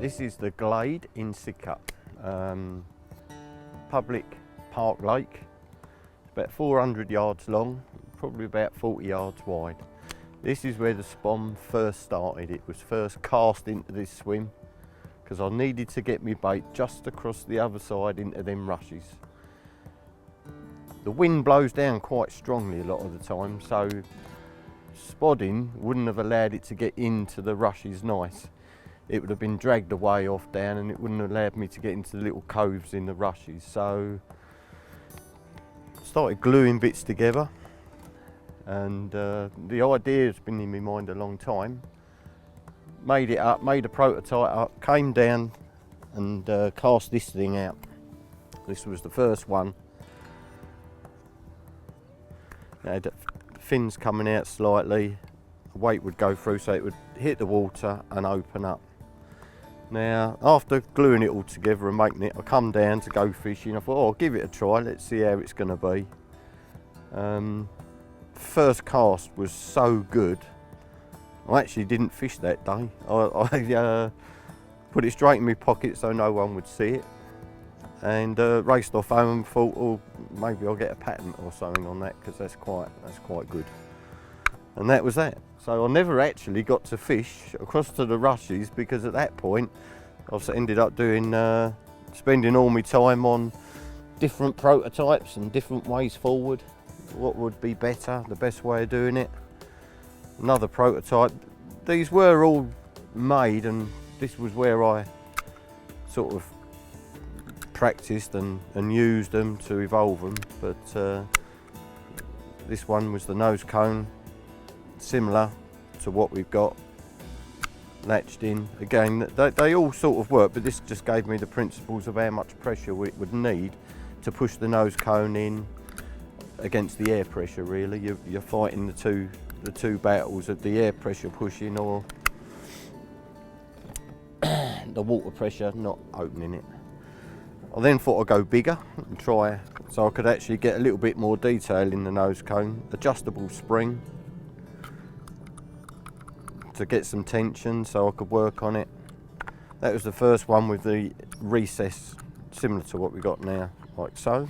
This is the Glade in Sidcup, public park lake. It's about 400 yards long, probably about 40 yards wide. This is where the Spomb first started. It was first cast into this swim because I needed to get my bait just across the other side into them rushes. The wind blows down quite strongly a lot of the time, so spodding wouldn't have allowed it to get into the rushes nice. It would have been dragged away off down and it wouldn't have allowed me to get into the little coves in the rushes. So started gluing bits together, and the idea has been in my mind a long time. Made it up, made a prototype up, came down and cast this thing out. This was the first one. It had fins coming out slightly, the weight would go through so it would hit the water and open up. Now, after gluing it all together and making it, I come down to go fishing. I thought, oh, I'll give it a try, let's see how it's going to be. First cast was so good, I actually didn't fish that day. I put it straight in my pocket so no one would see it, and raced off home and thought, oh, maybe I'll get a patent or something on that because that's quite good. And that was that. So I never actually got to fish across to the rushes because at that point I ended up doing, spending all my time on different prototypes and different ways forward. What would be better, the best way of doing it. Another prototype. These were all made and this was where I sort of practiced and used them to evolve them. But this one was the nose cone, similar to what we've got, latched in. Again, they all sort of work, but this just gave me the principles of how much pressure it would need to push the nose cone in against the air pressure. Really, you're fighting the two battles of the air pressure pushing or the water pressure not opening it. I then thought I'd go bigger and try so I could actually get a little bit more detail in the nose cone. Adjustable spring to get some tension so I could work on it. That was the first one with the recess, similar to what we got now, like so.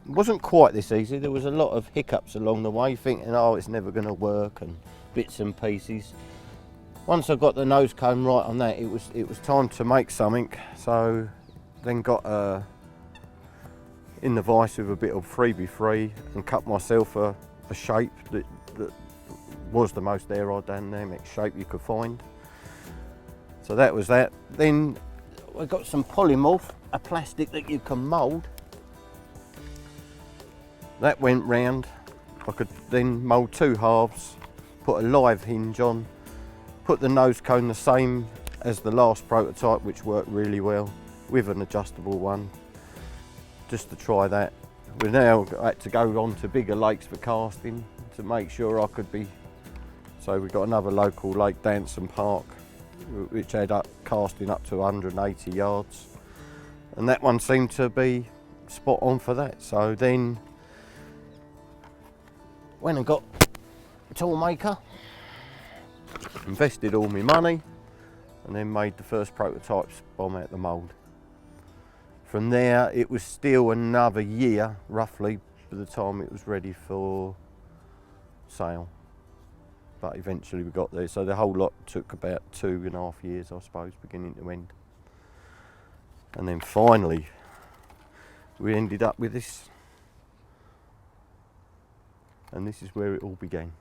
It wasn't quite this easy. There was a lot of hiccups along the way, thinking, oh, it's never going to work, and bits and pieces. Once I got the nose cone right on that, it was time to make something. So then got in the vise with a bit of 3x3 and cut myself a shape that was the most aerodynamic shape you could find. So that was that. Then I got some polymorph, a plastic that you can mould. That went round. I could then mould two halves, put a live hinge on, put the nose cone the same as the last prototype, which worked really well, with an adjustable one, just to try that. We now had to go on to bigger lakes for casting to make sure I could be. So we got another local lake, Danson Park, which had casting up to 180 yards, and that one seemed to be spot on for that. So then went and got a tool maker, invested all my money, and then made the first prototype Spomb out the mould. From there it was still another year roughly by the time it was ready for sale, but eventually we got there. So the whole lot took about 2.5 years, I suppose, beginning to end. And then finally we ended up with this, and this is where it all began.